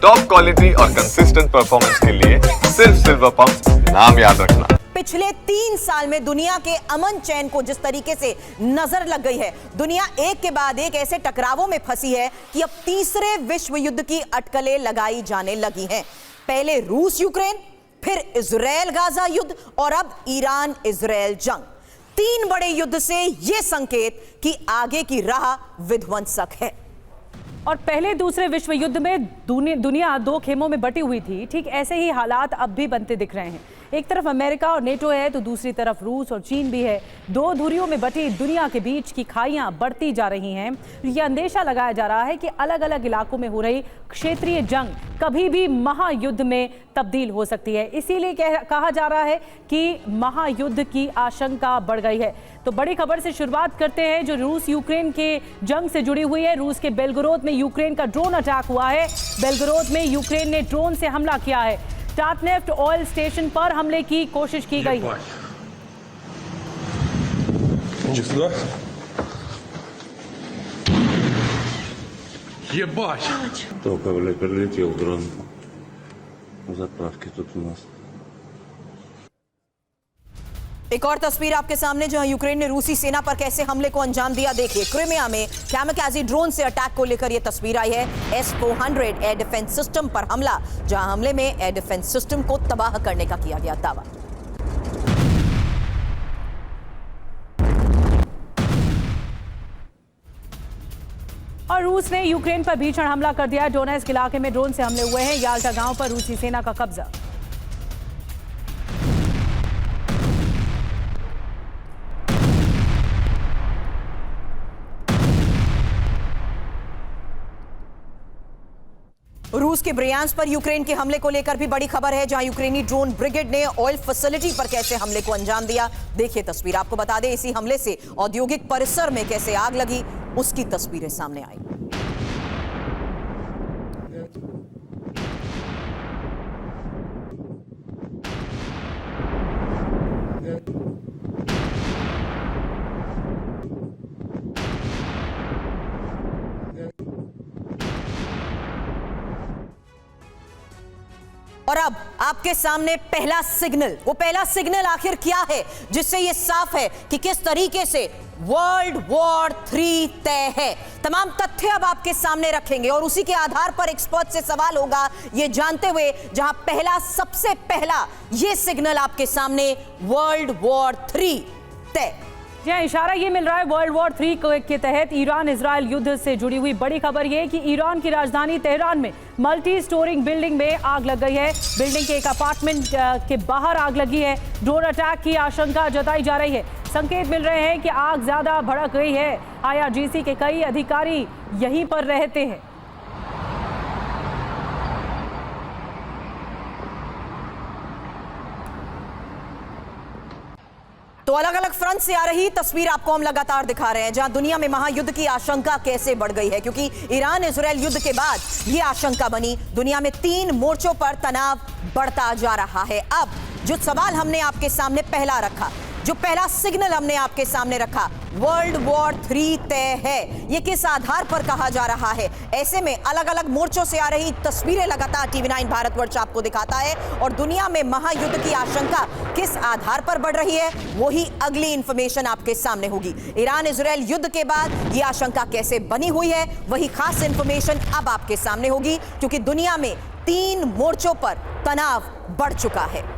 Top quality और consistent performance के लिए सिर्फ सिल्वर पंप्स, नाम याद रखना। पिछले 3 साल में दुनिया के अमन चैन को जिस तरीके से नजर लग गई है, दुनिया एक के बाद एक ऐसे टकरावों में फंसी है कि अब तीसरे विश्व युद्ध की अटकलें लगाई जाने लगी हैं। पहले रूस यूक्रेन, फिर इजराइल गाजा युद्ध और अब ईरान इजराइल जंग। 3 बड़े युद्ध से यह संकेत कि आगे की राह विध्वंसक है। और पहले दूसरे विश्व युद्ध में दुनिया 2 खेमों में बटी हुई थी। ठीक ऐसे ही हालात अब भी बनते दिख रहे हैं। एक तरफ अमेरिका और नेटो है तो दूसरी तरफ रूस और चीन भी है। 2 धुरियों में बटी दुनिया के बीच की खाइयां बढ़ती जा रही हैं। यह अंदेशा लगाया जा रहा है कि अलग अलग इलाकों में हो रही क्षेत्रीय जंग कभी भी महायुद्ध में तब्दील हो सकती है। इसीलिए कहा जा रहा है कि महायुद्ध की आशंका बढ़ गई है। तो बड़ी खबर से शुरुआत करते हैं जो रूस यूक्रेन के जंग से जुड़ी हुई है। रूस के बेलगोरोद में यूक्रेन का ड्रोन अटैक हुआ है। बेलगोरोद में यूक्रेन ने ड्रोन से हमला किया है। टाटनेफ्ट ऑयल स्टेशन पर हमले की कोशिश की गई है। Только прилетел дрон в заправке тут у нас. एक और तस्वीर आपके सामने जहां यूक्रेन ने रूसी सेना पर कैसे हमले को अंजाम दिया। देखिए, क्रिमिया में कैमकाजी ड्रोन से अटैक को लेकर यह तस्वीर आई है। S-400 एयर डिफेंस सिस्टम पर हमला, जहां हमले में एयर डिफेंस सिस्टम को तबाह करने का किया गया दावा। और रूस ने यूक्रेन पर भीषण हमला कर दिया। डोनेट्स्क इलाके में ड्रोन से हमले हुए हैं। याल्टा गांव पर रूसी सेना का कब्जा। रूस के ब्रियांस्क पर यूक्रेन के हमले को लेकर भी बड़ी खबर है, जहां यूक्रेनी ड्रोन ब्रिगेड ने ऑयल फैसिलिटी पर कैसे हमले को अंजाम दिया। देखिए तस्वीर, आपको बता दें इसी हमले से औद्योगिक परिसर में कैसे आग लगी, उसकी तस्वीरें सामने आई। और अब आपके सामने पहला सिग्नल, वो पहला सिग्नल आखिर क्या है जिससे ये साफ है कि किस तरीके से वर्ल्ड वॉर 3 तय है। तमाम तथ्य अब आपके सामने रखेंगे और उसी के आधार पर एक्सपर्ट से सवाल होगा ये जानते हुए, जहां पहला, सबसे पहला ये सिग्नल आपके सामने, वर्ल्ड वॉर 3 तय। यहाँ इशारा ये मिल रहा है वर्ल्ड वॉर 3 के तहत ईरान इजराइल युद्ध से जुड़ी हुई बड़ी खबर ये कि ईरान की राजधानी तेहरान में मल्टी स्टोरिंग बिल्डिंग में आग लग गई है। बिल्डिंग के एक अपार्टमेंट के बाहर आग लगी है। ड्रोन अटैक की आशंका जताई जा रही है। संकेत मिल रहे हैं कि आग ज्यादा भड़क गई है। IRGC के कई अधिकारी यहीं पर रहते हैं। तो अलग अलग फ्रंट से आ रही तस्वीर आपको हम लगातार दिखा रहे हैं, जहां दुनिया में महायुद्ध की आशंका कैसे बढ़ गई है, क्योंकि ईरान इजराइल युद्ध के बाद यह आशंका बनी। दुनिया में 3 मोर्चों पर तनाव बढ़ता जा रहा है। अब जो सवाल हमने आपके सामने पहला रखा, जो पहला सिग्नल हमने आपके सामने रखा, वर्ल्ड वॉर 3 तय है, ये किस आधार पर कहा जा रहा है। ऐसे में अलग अलग मोर्चों से आ रही तस्वीरें लगातार TV9 भारतवर्ष आपको दिखाता है और दुनिया में महायुद्ध की आशंका किस आधार पर बढ़ रही है, वही अगली इंफॉर्मेशन आपके सामने होगी। ईरान इजराइल युद्ध के बाद ये आशंका कैसे बनी हुई है, वही खास इंफॉर्मेशन अब आपके सामने होगी, क्योंकि दुनिया में 3 मोर्चों पर तनाव बढ़ चुका है।